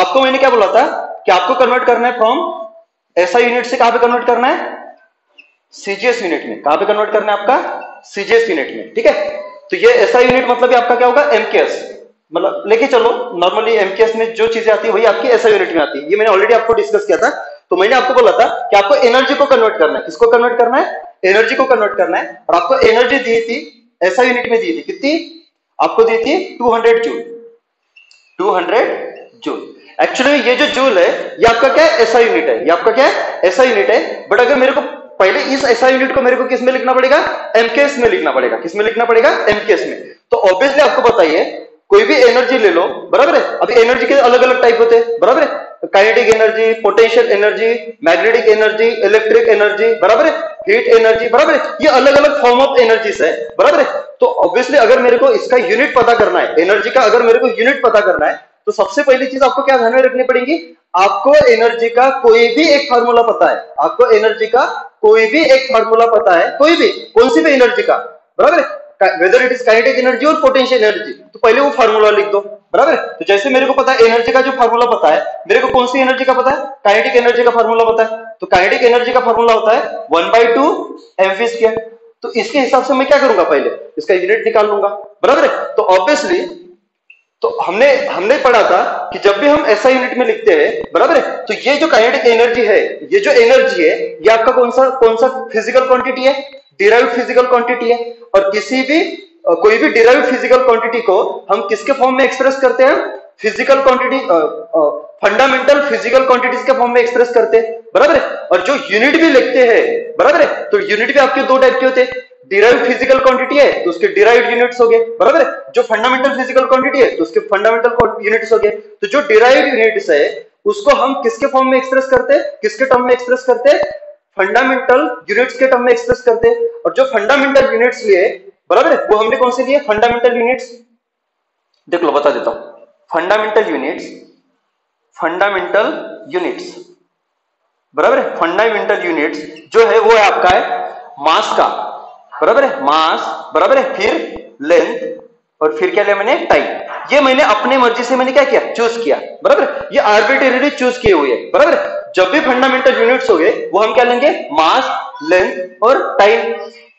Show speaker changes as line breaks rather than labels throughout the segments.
आपको मैंने क्या बोला था कि आपको कन्वर्ट करना है फ्रॉम एसआई यूनिट से कहां पे कन्वर्ट करना है, सीजीएस यूनिट में। कहां पे कन्वर्ट करना है आपका, सीजीएस यूनिट में, ठीक है। तो ये एसआई यूनिट मतलब आपका क्या होगा, एमकेएस, मतलब लेके चलो नॉर्मली एमकेएस में जो चीजें आती है वही आपकी एसआई यूनिट में आती है। ये मैंने ऑलरेडी आपको डिस्कस किया था। तो मैंने आपको बोला था कि आपको एनर्जी को कन्वर्ट करना है, किसको कन्वर्ट करना है, एनर्जी को कन्वर्ट करना है। और आपको एनर्जी दी थी एसआई यूनिट में, दी थी कितनी, आपको दी थी 200 जूल, 200 जूल। एक्चुअली ये जो जूल है ये आपका क्या है, एसआई यूनिट है, ये आपका क्या है, एसआई यूनिट है। बट अगर मेरे को पहले इस एसआई यूनिट को मेरे को किस में लिखना पड़ेगा, एमकेएस में लिखना पड़ेगा। किस में लिखना पड़ेगा, एमकेएस में। तो ऑब्वियसली आपको बताइए कोई भी एनर्जी ले लो, बराबर है। अभी एनर्जी के अलग अलग टाइप होते हैं, बराबर है। Kinetic energy, potential energy, magnetic energy, electric energy, बराबर है, हीट एनर्जी, बराबर है। ये अलग अलग फॉर्म ऑफ एनर्जीज है, बराबर है। तो ऑब्वियसली अगर मेरे को इसका यूनिट पता करना है, एनर्जी का अगर मेरे को यूनिट पता करना है, तो सबसे पहली चीज आपको क्या ध्यान में रखनी पड़ेगी, आपको एनर्जी का कोई भी एक फार्मूला पता है, आपको एनर्जी का कोई भी एक फार्मूला पता है, कोई भी, कौन सी भी एनर्जी का, बराबर है, whether it is kinetic energy और पोटेंशियल एनर्जी, तो पहले वो फार्मूला लिख दो, बराबर है। तो जैसे मेरे को पता है एनर्जी का जो फार्मूला पता है, मेरे को कौन सी एनर्जी का पता है, काइनेटिक एनर्जी का फार्मूला पता है। तो काइनेटिक एनर्जी का फार्मूला होता है 1/2 mv²। तो इसके हिसाब से मैं क्या करूंगा, पहले इसका यूनिट निकाल लूंगा, बराबर है। तो ऑब्वियसली तो हमने पढ़ा था कि जब भी हम ऐसा यूनिट में लिखते हैं, बराबर है, तो ये जो काइनेटिक एनर्जी है, ये जो एनर्जी है, ये आपका कौन सा फिजिकल क्वांटिटी है, डिराइव्ड फिजिकल क्वांटिटी है। और किसी भी कोई भी डिराइव्ड फिजिकल क्वांटिटी को हम किसके फॉर्म में एक्सप्रेस करते हैं, physical quantity, fundamental physical quantities के फॉर्म में एक्सप्रेस करते हैं, बराबर है। और जो यूनिट भी लिखते हैं, बराबर है, तो यूनिट भी आपके दो टाइप के होते हैं। डिराइव्ड फिजिकल क्वांटिटी है तो उसके डिराइव्ड यूनिट्स हो गए, बराबर है। जो फंडामेंटल फिजिकल क्वांटिटी है तो उसके फंडामेंटल यूनिट्स हो गए। तो जो डिराइव्ड यूनिट्स है उसको हम किसके फॉर्म में एक्सप्रेस करते हैं, किसके टर्म में एक्सप्रेस करते हैं, फंडामेंटल यूनिट्स के टर्म में एक्सप्रेस करते हैं। और जो फंडामेंटल यूनिट्स लिए, बराबर है, वो हमने कौन से लिए, फंडामेंटल यूनिट्स, देख लो बता देता हूं। फंडामेंटल यूनिट्स, फंडामेंटल यूनिट्स, बराबर है, फंडामेंटल यूनिट्स जो है वो है आपका है मास का, बराबर है, मास, बराबर है, फिर लेंथ, और फिर क्या लिया मैंने, टाइम। ये मैंने अपने मर्जी से मैंने क्या किया, चूज किया, बराबर। ये आर्बिट्रेरीली चूज किए हुए हैं, बराबर। जब भी फंडामेंटल यूनिट्स हो गए वो हम क्या लेंगे, मास, लेंथ और टाइम,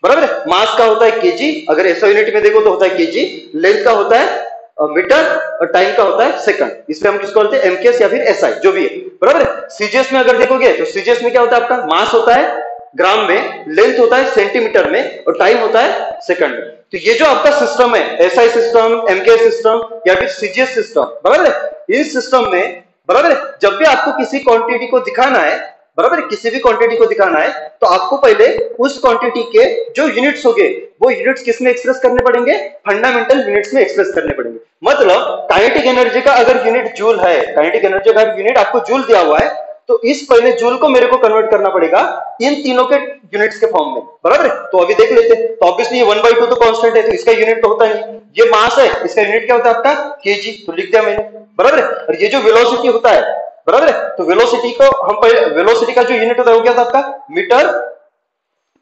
बराबर। मास का होता है केजी, अगर ऐसा यूनिट में देखो तो होता है केजी, लेंथ का होता है मीटर और टाइम का होता है सेकंड। इसलिए हम किसको बोलते हैं, एमकेएस या फिर एसआई, जो भी है, बराबर। सीजीएस में अगर देखोगे तो सीजीएस में क्या होता है, आपका मास होता है ग्राम में, लेंथ होता है सेंटीमीटर में और टाइम होता है सेकंड में। तो ये जो आपका सिस्टम है, एसआई सिस्टम, एमकेएस सिस्टम या फिर सीजीएस सिस्टम, बराबर है, इस सिस्टम में, बराबर है, जब भी आपको किसी क्वांटिटी को दिखाना है, बराबर है, किसी भी क्वांटिटी को दिखाना है, तो आपको पहले उस क्वांटिटी के जो यूनिट्स होंगे वो यूनिट्स किस में एक्सप्रेस करने पड़ेंगे, फंडामेंटल यूनिट्स में एक्सप्रेस करने पड़ेंगे। मतलब काइनेटिक एनर्जी का अगर यूनिट जूल है, काइनेटिक एनर्जी का यूनिट आपको जूल दिया हुआ है, तो इस पहले जूल को मेरे को कन्वर्ट करना पड़ेगा इन तीनों के यूनिट्स के फॉर्म में, बराबर है। तो अभी देख लेते हैं। तो ऑब्वियसली ये 1/2 तो कांस्टेंट है, तो इसका यूनिट तो होता नहीं। ये मास है, इसका यूनिट क्या होता है आपका, केजी, तो लिख दिया मैंने, बराबर है। और ये जो वेलोसिटी होता है, बराबर है, तो वेलोसिटी को हम पहले, वेलोसिटी का जो यूनिट होता है वो क्या था आपका, metre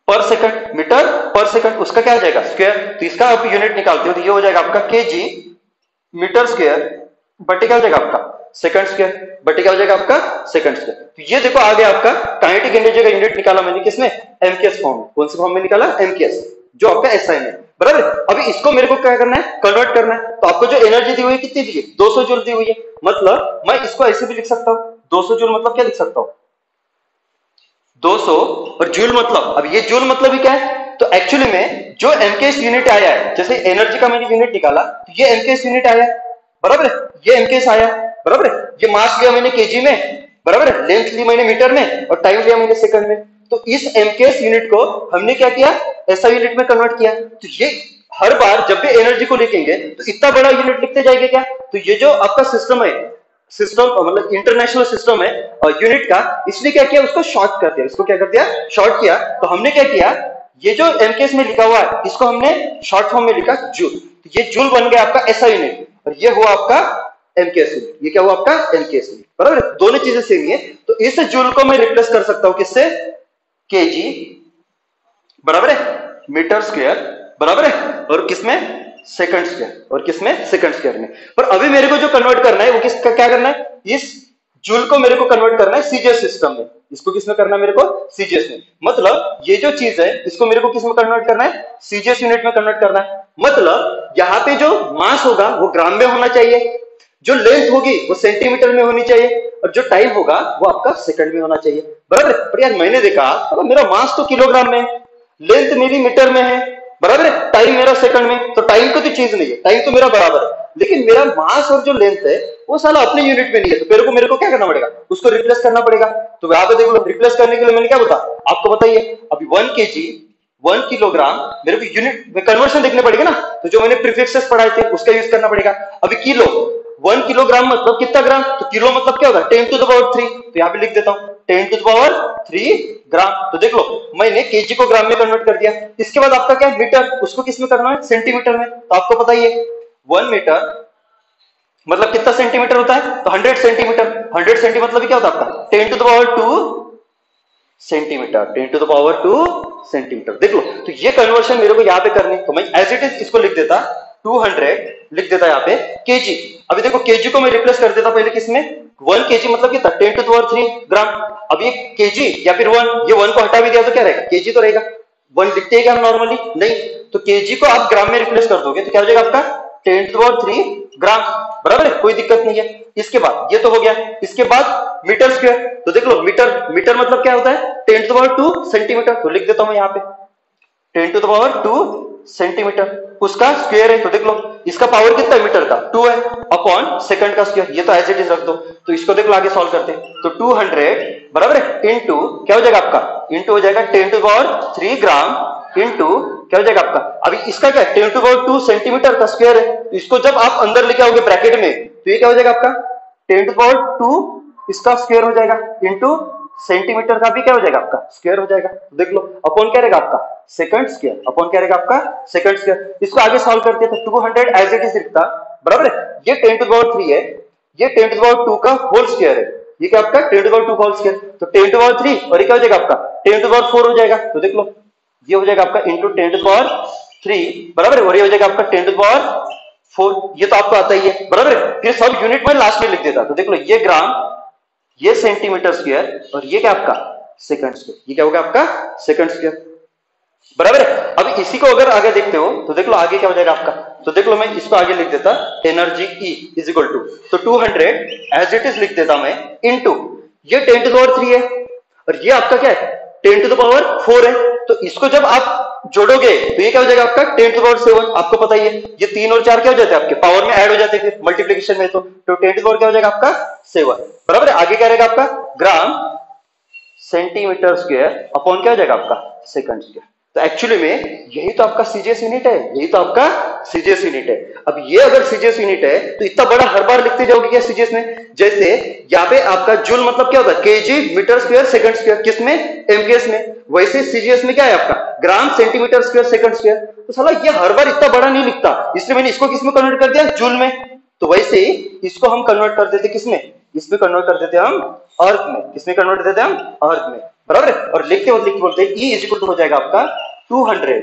per second, metre per second, उसका क्या आ जाएगा, स्क्वायर। तो इसका आप यूनिट निकालते हो तो ये हो जाएगा आपका केजी मीटर स्क्वायर बटे क्या हो जाएगा आपका सेकंड स्क्वायर, बटे क्या हो जाएगा आपका सेकंड स्क्वायर। तो ये देखो आ गया आपका काइनेटिक एनर्जी का यूनिट निकाला मैंने, किसमें, एमकेएस फॉर्म में। कौन से फॉर्म में निकाला, एमकेएस, जो आपका एसआई में, बराबर। अभी इसको मेरे को क्या करना है, कन्वर्ट करना है। तो आपको जो एनर्जी दी हुई है कितनी दी है, 200 जूल दी हुई है। मतलब मैं इसको ऐसे भी लिख सकता हूं, 200 जूल मतलब क्या लिख सकता हूं, 200 और जूल मतलब, अब ये जूल मतलब ही क्या है, तो एक्चुअली में जो एमकेएस यूनिट आया है, जैसे एनर्जी का मैंने यूनिट निकाला तो ये एमकेएस यूनिट आया, बराबर है, ये एमकेएस आया, बराबर है। ये मास लिया मैंने केजी में, बराबर है, लेंथ ली मैंने मीटर में और टाइम लिया मैंने सेकंड में। तो इस एमकेएस यूनिट को हमने क्या किया, एसआई यूनिट में कन्वर्ट किया। तो ये हर बार जब भी एनर्जी को लिखेंगे तो इतना बड़ा यूनिट लिखते जाएंगे क्या, तो ये जो आपका सिस्टम है, सिस्टम मतलब इंटरनेशनल सिस्टम है यूनिट का, इसलिए क्या किया, उसको शॉर्ट कर दिया, इसको क्या कर दिया, शॉर्ट किया। तो हमने क्या किया, ये जो एमकेएस में लिखा हुआ है इसको हमने शॉर्ट फॉर्म में लिखा जूल। तो ये जूल बन गया आपका एसआई यूनिट और ये हुआ आपका एमकेएस यूनिट। ये क्या हुआ आपका एमकेएस यूनिट, बराबर है, दोनों चीजें सेम है। तो इस जूल को मैं रिप्लेस कर सकता हूं किससे, केजी, बराबर है, मीटर स्क्वायर, बराबर है, और किसमें, सेकंड स्क्वायर, और किस में सेकंड स्क्वायर में। पर अभी मेरे को जो कन्वर्ट करना है वो किसका क्या करना है, इस जूल को मेरे को कन्वर्ट करना है सीजीएस सिस्टम में। इसको किस में करना है मेरे को, सीजीएस में। मतलब ये जो चीज है इसको मेरे को किस में कन्वर्ट करना है, सीजीएस यूनिट में कन्वर्ट करना है। मतलब यहाँ पे जो मास होगा वो ग्राम में होना चाहिए, जो लेंथ होगी वो सेंटीमीटर में होनी चाहिए, और जो टाइम होगा वो आपका सेकंड में होना चाहिए, बराबर। पर यार मैंने देखा तो मेरा मास तो किलोग्राम में है, लेंथ मेरी मीटर में है, बराबर है, टाइम मेरा सेकंड में, तो टाइम को तो चीज नहीं है, टाइम तो मेरा बराबर है, लेकिन मेरा मास और जो लेंथ है वो साला अपने यूनिट में नहीं है। तो मेरे को क्या करना पड़ेगा, उसको रिप्लेस करना पड़ेगा। तो यहाँ पे देखो रिप्लेस करने के लिए मैंने क्या बता, आपको बताइए अभी 1 kg 1 किलोग्राम मेरे को यूनिट में कन्वर्शन देखने पड़ेगा ना, तो जो मैंने प्रीफिक्सेस पढ़ाए थे उसका यूज करना पड़ेगा। अभी किलो 1 किलोग्राम मतलब कितना ग्राम, तो किलो मतलब क्या होगा 10 टू द पावर 3, तो यहाँ पे लिख देता हूँ 10 टू द पावर 3 ग्राम। तो देख लो मैंने केजी को ग्राम में कन्वर्ट कर दिया। इसके बाद आपका क्या मीटर, उसको किस में करना है, सेंटीमीटर में। तो आपको पता ही है 1 मीटर मतलब कितना सेंटीमीटर होता है, तो 100 सेंटीमीटर। 100 सेंटीमीटर मतलब क्या होता है आपका 10 to the power 2 centimetre, 10 to the power 2 centimetre. देख लो तो ये कन्वर्शन मेरे को यहाँ पे करनी, तो मैं एज इट इज इसको लिख देता 200 लिख देता यहाँ पे केजी। अभी देखो केजी को मैं रिप्लेस कर देता पहले किसमें, 1 केजी मतलब कितना 10 टू द पावर 3 ग्राम। अब ये केजी या फिर 1, ये 1 को हटा भी दिया तो क्या रहेगा, केजी तो रहेगा। 1 लिखते हैं क्या हम नॉर्मली, नहीं, तो केजी को आप ग्राम में रिप्लेस कर दोगे तो क्या हो जाएगा आपका 10 टू द पावर 3 ग्राम, बराबर है, कोई दिक्कत नहीं है। इसके बाद ये तो हो गया, इसके बाद मीटर स्क्वायर। तो देख लो मीटर मतलब क्या होता है 10 टू द पावर 2 सेंटीमीटर, तो लिख देता हूं यहाँ पे 10 टू द पावर 2 सेंटीमीटर, उसका स्क्वायर है। तो देख लो इसका पावर कितना है मीटर का 2 है, अपॉन सेकंड का स्क्वायर, ये तो एज इट इज रख दो। तो इसको देख लो आगे सॉल्व करते हैं, तो 200 बराबर है इंटू क्या हो जाएगा आपका, इंटू हो जाएगा 10 to the power 3 gram into क्या हो जाएगा आपका, अभी इसका क्या 10 टू द पावर 2 सेंटीमीटर का स्क्वायर है। तो इसको जब आप अंदर लेके आओगे ब्रैकेट में तो ये क्या हो जाएगा आपका 10 टू द पावर 2 इसका स्क्वायर हो जाएगा इंटू सेंटीमीटर का भी क्या हो जाएगा आपका स्क्वायर हो जाएगा। देख लो अपॉन क्या रहेगा आपका सेकंड स्क्वायर, अपॉन क्या रहेगा आपका सेकंड स्क्वायर। इसको आगे सॉल्व करते हैं तो 200 एज इट इज लिखता, बराबर है, ये 10 टू द पावर 3 है, ये 10 टू द पावर 2 का होल स्क्वायर है, ये क्या आपका 10 टू द पावर 2 का होल स्क्वायर, तो 10 टू द पावर 3 और ये क्या हो जाएगा आपका 10 टू द पावर 4 हो जाएगा। तो देख लो ये हो जाएगा आपका इंटू 10 टू द पावर 3, बराबर है, और ये हो जाएगा आपका 10 टू द पावर 4, ये तो आपको आता ही है, बराबर है। फिर सब यूनिट में लास्ट में लिख देता, तो देख लो ये ग्राम, ये सेंटीमीटर स्क्वायर, और ये क्या आपका सेकंड स्क्वायर, ये क्या होगा आपका सेकंड स्क्वायर, बराबर है। अब इसी को अगर आगे देखते हो तो देख लो आगे क्या हो जाएगा आपका, तो देख लो मैं इसको आगे लिख देता energy E is equal to, तो 200 एज इट इज लिख देता मैं इनटू ये 10 टू द पावर 3 है और ये आपका क्या है 10 टू द पावर 4 है। तो इसको जब आप जोड़ोगे तो ये क्या हो जाएगा आपका 10 टू द पावर 7, आपको पता ही है ये 3 और 4 क्या हो जाते हैं आपके पावर में ऐड हो जाते हैं फिर मल्टीप्लिकेशन में, तो 10 टू द पावर क्या हो जाएगा आपका 7, बराबर है। आगे क्या रहेगा आपका ग्राम सेंटीमीटर स्क्वायर अपॉन क्या हो जाएगा आपका सेकंड स्क्वायर। तो एक्चुअली में यही तो आपका सीजीएस यूनिट है, यही तो आपका सीजीएस यूनिट है। अब ये अगर सीजीएस यूनिट है तो इतना बड़ा हर बार लिखते जाओगे क्या सीजीएस में, जैसे यहाँ पे आपका जूल मतलब क्या होता है KG metre square second square, किसमें एमकेएस में, वैसे सीजीएस में क्या है आपका gram centimetre square second square. तो साला ये हर बार इतना बड़ा नहीं लिखता, इसलिए मैंने इसको किसमें कन्वर्ट कर दिया जूल में। तो वैसे ही इसको हम कन्वर्ट कर देते किसमें, इसमें कन्वर्ट कर देते हम अर्थ में, किसमें कन्वर्ट कर देते हम अर्थ में, बराबर है। और लिखते वक्त लिख बोलते हैं E इज इक्वल टू हो जाएगा आपका 200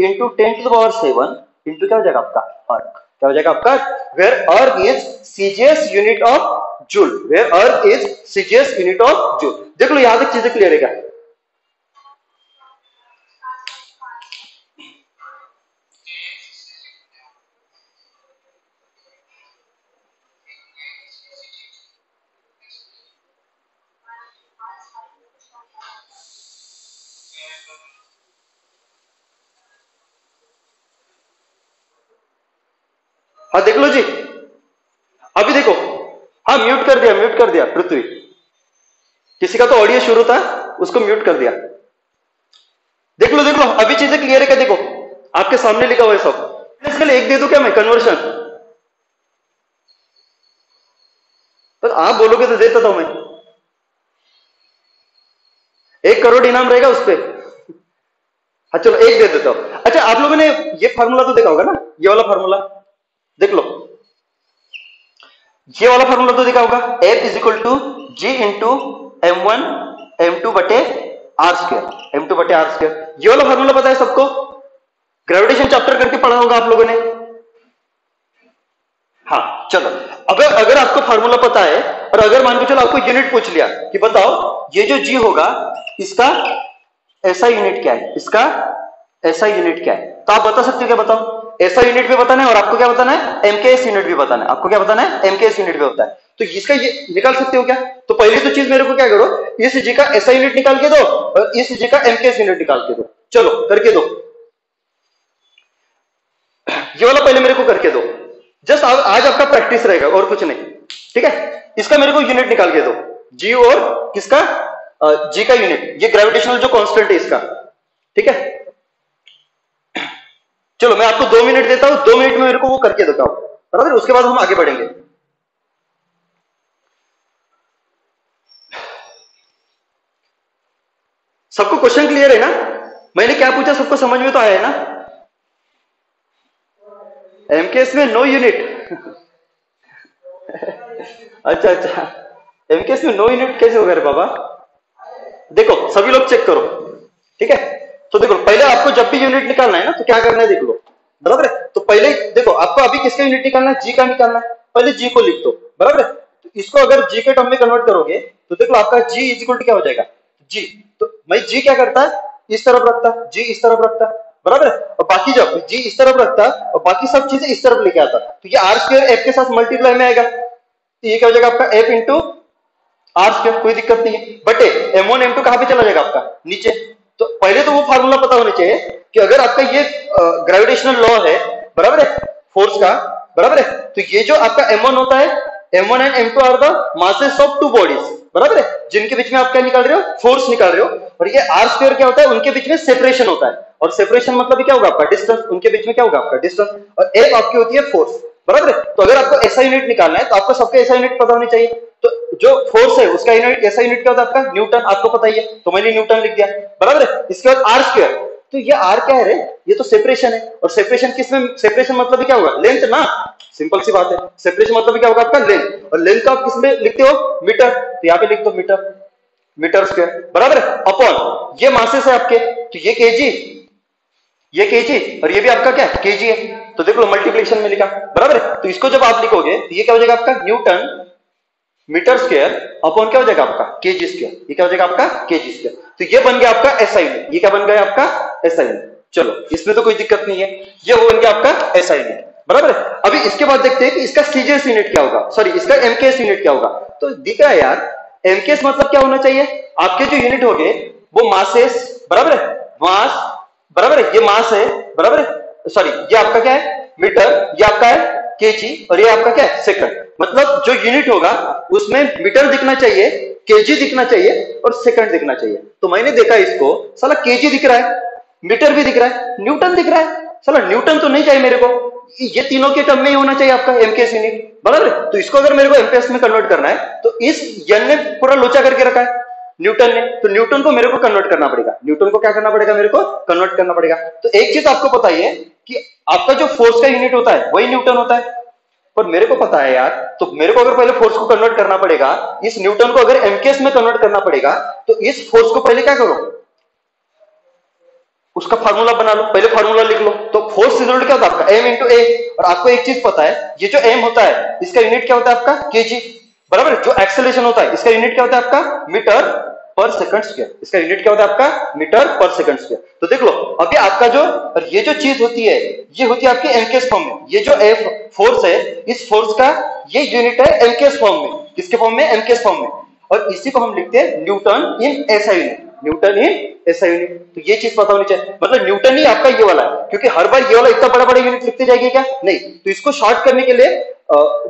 into 10 to the power 7 into क्या हो जाएगा आपका अर्थ, क्या हो जाएगा आपका where erg is CGS unit of joule, where erg is CGS unit of joule. देख लो यहां तक चीजें क्लियर है क्या। हाँ देख लो जी, अभी देखो, हाँ म्यूट कर दिया पृथ्वी, किसी का तो ऑडियो शुरू था उसको म्यूट कर दिया। देख लो अभी चीजें क्लियर है क्या, देखो आपके सामने लिखा हुआ है सब। इसमें एक दे दूं क्या मैं कन्वर्शन, तो आप बोलोगे तो देता था मैं, 1 करोड़ इनाम रहेगा उस पर। हाँ चलो 1 दे देता हूं। अच्छा आप लोगों ने ये फार्मूला तो देखा होगा ना, ये वाला फार्मूला देख लो, ये वाला फार्मूला तो देखा होगा F is equal to G into M1 M2 बटे R स्क्वायर, M2 बटे R स्क्वायर, ये वाला फार्मूला पता है सबको, ग्रेविटेशन चैप्टर करके पढ़ा होगा आप लोगों ने। हाँ चलो, अगर अगर आपको फार्मूला पता है और अगर मान के चलो आपको यूनिट पूछ लिया कि बताओ ये जो जी होगा इसका ऐसा यूनिट क्या है, इसका ऐसा यूनिट क्या है, तो आप बता सकते हो क्या? बताओ। ऐसा यूनिट भी बताना है और आपको क्या बताना है? एमकेएस यूनिट भी बताना है। आपको क्या बताना है? एमकेएस यूनिट भी होता है। तो इसका ये निकाल सकते हो क्या? तो पहली तो चीज मेरे को क्या करो, इस जी का ऐसा यूनिट निकाल के दो और इस जी का एमकेएस यूनिट निकाल के दो। चलो करके दो, ये वाला पहले मेरे को करके दो। जस्ट आज आपका प्रैक्टिस रहेगा और कुछ नहीं, ठीक है। इसका मेरे को यूनिट निकाल के दो, जी और किसका? जी का यूनिट, ये ग्रेविटेशनल जो कांस्टेंट है इसका, ठीक है। चलो मैं आपको 2 मिनट देता हूं, 2 मिनट में मेरे को वो करके देता हूं, बराबर। उसके बाद हम आगे बढ़ेंगे। सबको क्वेश्चन क्लियर है ना? मैंने क्या पूछा सबको समझ में तो आया है ना? एमकेएस में नो यूनिट अच्छा अच्छा, एमकेएस में नो यूनिट कैसे होगा रे बाबा? देखो सभी लोग चेक करो, ठीक है। तो देखो पहले आपको जब भी यूनिट निकालना है ना तो क्या करना है देख लो, बराबर है। तो पहले देखो आपको अभी किसका यूनिट निकालना है? जी का निकालना है। पहले जी को लिख दो, बराबर है। तो इसको अगर जी के टर्म में कन्वर्ट करोगे तो देखो आपका जी इज इक्वल टू क्या हो जाएगा? जी। तो मैं जी क्या करता है? इस तरफ रखता है, जी इस तरफ रखता है, बराबर है। और बाकी जब जी इस तरफ रखता है और बाकी सब चीजें इस तरफ लेके आता, तो ये आर स्क्वायर एफ के साथ मल्टीप्लाई में आएगा, तो ये क्या हो जाएगा आपका? एफ इंटू आर स्क्वायर, कोई दिक्कत नहीं है। बट M1 M2 कहां पे चला जाएगा आपका? नीचे। तो पहले तो वो फार्मूला पता होना चाहिए कि अगर आपका ये ग्रेविटेशनल लॉ है, बराबर है, फोर्स का, बराबर है, तो ये जो आपका M1 होता है, M1 and M2 are the masses of two bodies, बराबर है, जिनके बीच में आप क्या निकाल रहे हो? फोर्स निकाल रहे हो। और ये आर स्क्वायर क्या होता है? उनके बीच में सेपरेशन होता है, और सेपरेशन मतलब क्या होगा आपका? डिस्टेंस। उनके बीच में क्या होगा आपका? डिस्टेंस। और एफ आपकी होती है फोर्स, बराबर है। तो अगर आपको ऐसा यूनिट निकालना है तो आपको सबके ऐसा यूनिट पता होनी चाहिए। तो जो फोर्स है उसका यूनिट, ऐसा यूनिट क्या होता है आपका? न्यूटन, आपको पता ही है, तो मैंने न्यूटन लिख दिया, बराबर है। इसके बाद आर स्क्वायर, तो ये आर क्या है रे? ये तो सेपरेशन है। और सेपरेशन किसमें? सेपरेशन मतलब क्या होगा? लेंथ ना, सिंपल सी बात है। सेपरेशन मतलब क्या होगा आपका? लेंथ। और लेंथ का आप किसमें लिखते हो? मीटर, तो यहाँ पे लिख दो मीटर, मीटर स्क्वायर, बराबर है। अपॉन ये मासेस है आपके, तो ये केजी, ये केजी, और ये भी आपका क्या है? केजी है। तो देख लो मल्टीप्लिकेशन में लिखा, बराबर है। तो इसको जब आप लिखोगे तो ये क्या हो जाएगा आपका? न्यूटन मीटर स्क्वायर अपॉन क्या हो जाएगा आपका? KG square. ये क्या हो जाएगा आपका? KG square. तो ये बन गया आपका एसआई यूनिट। ये क्या बन गया आपका? SI unit. चलो इसमें तो कोई दिक्कत नहीं है, ये हो बन गया आपका एसआई यूनिट, बराबर है। अभी इसके बाद देखते हैं कि इसका सीजीएस यूनिट क्या होगा, सॉरी इसका एमकेएस यूनिट क्या होगा। तो दिख रहा है यार, एमकेएस मतलब क्या होना चाहिए? आपके जो यूनिट होंगे वो मासेस, बराबर है, मास, बराबर है, ये मास है, बराबर है, सॉरी ये आपका क्या है? मीटर, ये आपका है केजी, और ये आपका क्या है? सेकंड। मतलब जो यूनिट होगा उसमें मीटर दिखना चाहिए, केजी दिखना चाहिए और सेकंड दिखना चाहिए। तो मैंने देखा इसको, साला केजी दिख रहा है, मीटर भी दिख रहा है, न्यूटन दिख रहा है, साला न्यूटन तो नहीं चाहिए मेरे को। ये तीनों के टर्म में ही होना चाहिए आपका एमकेएस यूनिट, बराबर है। तो इसको अगर मेरे को एमपीएस में कन्वर्ट करना है तो इस यन ने पूरा लोचा करके रखा है न्यूटन ने, तो न्यूटन को मेरे को कन्वर्ट करना पड़ेगा। न्यूटन को क्या करना पड़ेगा? मेरे को कन्वर्ट करना पड़ेगा। तो एक चीज आपको पता ही है कि आपका जो फोर्स का यूनिट होता है वही न्यूटन होता है, पर मेरे को पता है यार, तो मेरे को अगर पहले फोर्स को कन्वर्ट करना पड़ेगा, इस न्यूटन को अगर एमकेएस में कन्वर्ट करना पड़ेगा, तो इस फोर्स को पहले क्या करो? उसका फार्मूला बना लो, पहले फार्मूला लिख लो। तो फोर्स इक्वल टू क्या होता है आपका? एम इंटू ए। और आपको एक चीज पता है, ये जो एम होता है इसका यूनिट क्या होता है आपका? केजी, बराबर। जो एक्सेलरेशन होता है इसका यूनिट क्या होता है आपका? Metre per second square. इसका यूनिट क्या होता है आपका? Metre per second square. तो देख लो अभी आपका जो, और ये जो चीज होती है ये होती है आपकी एमकेएस फॉर्म में। ये जो एफ फोर्स है, इस फोर्स का ये यूनिट है एमकेएस फॉर्म में। किसके फॉर्म में? एमकेएस फॉर्म में। और इसी को हम लिखते हैं Newton in SI unit, Newton in SI unit. तो ये चीज पता होनी चाहिए, मतलब न्यूटन ही आपका ये वाला है, क्योंकि हर बार ये वाला इतना बड़ा बड़ा यूनिट लिखते जाएगी क्या? नहीं। तो इसको शॉर्ट करने के लिए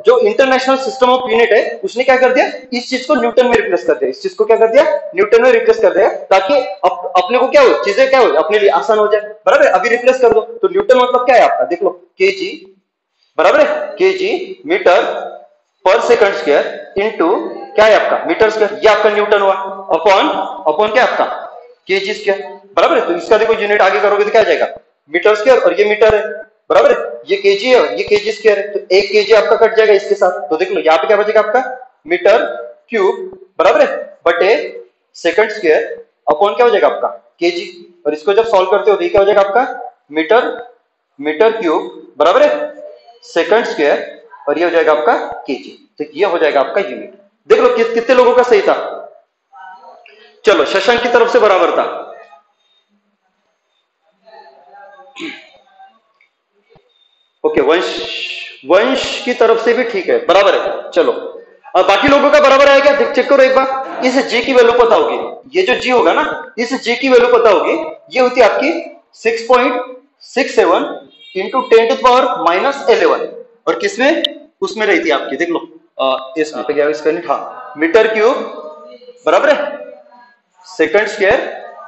जो इंटरनेशनल सिस्टम ऑफ यूनिट है उसने क्या कर दिया? इस चीज को न्यूटन में रिप्लेस कर दिया, इस चीज को क्या कर दिया? न्यूटन में रिप्लेस कर दिया, ताकि अपने को क्या हो, चीजें क्या हो, अपने लिए आसान हो जाए, बराबर। अभी रिप्लेस कर दो, तो न्यूटन मतलब क्या है आपका? देख लो केजी, बराबर है, KG metre per second square into क्या है आपका? Metre square. ये आपका न्यूटन हुआ, अपॉन अपॉन क्या आपका? केजी स्क्वायर, बराबर है। तो इसका देखो यूनिट आगे करोगे तो क्या आ जाएगा? मीटर स्क्वायर, और ये मीटर है, बराबर है, ये केजी है, ये केजी स्क्वायर है। तो एक केजी आपका कट जाएगा इसके साथ, तो देख लो यहाँ पे क्या बचेगा आपका? मीटर क्यूब, बराबर है, बटे सेकंड स्क्वायर अपॉन क्या हो जाएगा आपका? केजी। और इसको जब सॉल्व करते हो तो ये क्या हो जाएगा आपका? मीटर मीटर क्यूब बराबर है सेकंड स्क्वायर, और ये हो जाएगा आपका केजी। तो ये हो जाएगा आपका यूनिट। देख लो कितने लोगों का सही था। चलो शशांक की तरफ से बराबर था। ओके, वंश की तरफ से भी ठीक है, बराबर है। चलो अब बाकी लोगों का बराबर आएगा, देख चेक करो एक बार। इस जी की वैल्यू पता होगी, ये जो जी होगा ना, इस जी की वैल्यू पता होगी, ये होती है आपकी 6.67 इंटू 10⁻11। और किसमें, उसमें रही थी आपकी, देख लो इसमें क्या इसका नहीं, हाँ मीटर क्यूब बराबर है सेकंड स्क्वायर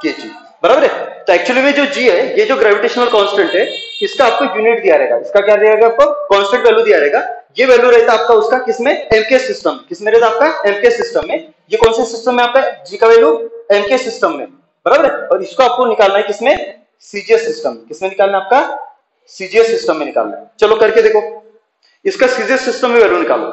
केजी बराबर है। तो एक्चुअली में जो जी है, ये जो ग्रेविटेशनल कांस्टेंट है, इसका आपको यूनिट दिया रहेगा, इसका क्या दिया रहेगा आपको, कांस्टेंट वैल्यू दिया रहेगा। ये वैल्यू रहता है आपका उसका किसमें, एमके सिस्टम, किसमें रहता है आपका एमके सिस्टम में। ये कौन से सिस्टम में आपका जी का वैल्यू, एमके सिस्टम में बराबर है। और इसको आपको निकालना है किसमें, सीजीएस सिस्टम, किसमें निकालना है आपका, सीजीएस सिस्टम में निकालना है। चलो करके देखो, इसका सीजीएस सिस्टम में वैल्यू निकालो।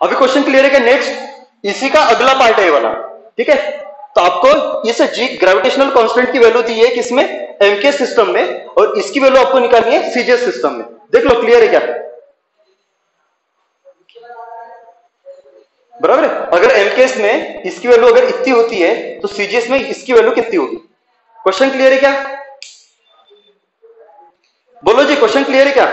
अभी क्वेश्चन क्लियर है क्या? नेक्स्ट इसी का अगला पार्ट है ये वाला, ठीक है। तो आपको इस जी ग्रेविटेशनल कांस्टेंट की वैल्यू दी है किसमें, एमके सिस्टम में, और इसकी वैल्यू आपको निकालनी है सीजीएस सिस्टम में। देख लो क्लियर है क्या, बराबर है। अगर एमकेएस में इसकी वैल्यू अगर इतनी होती है, तो सीजीएस में इसकी वैल्यू कितनी होगी? क्वेश्चन क्लियर है क्या? बोलो जी, क्वेश्चन क्लियर है क्या?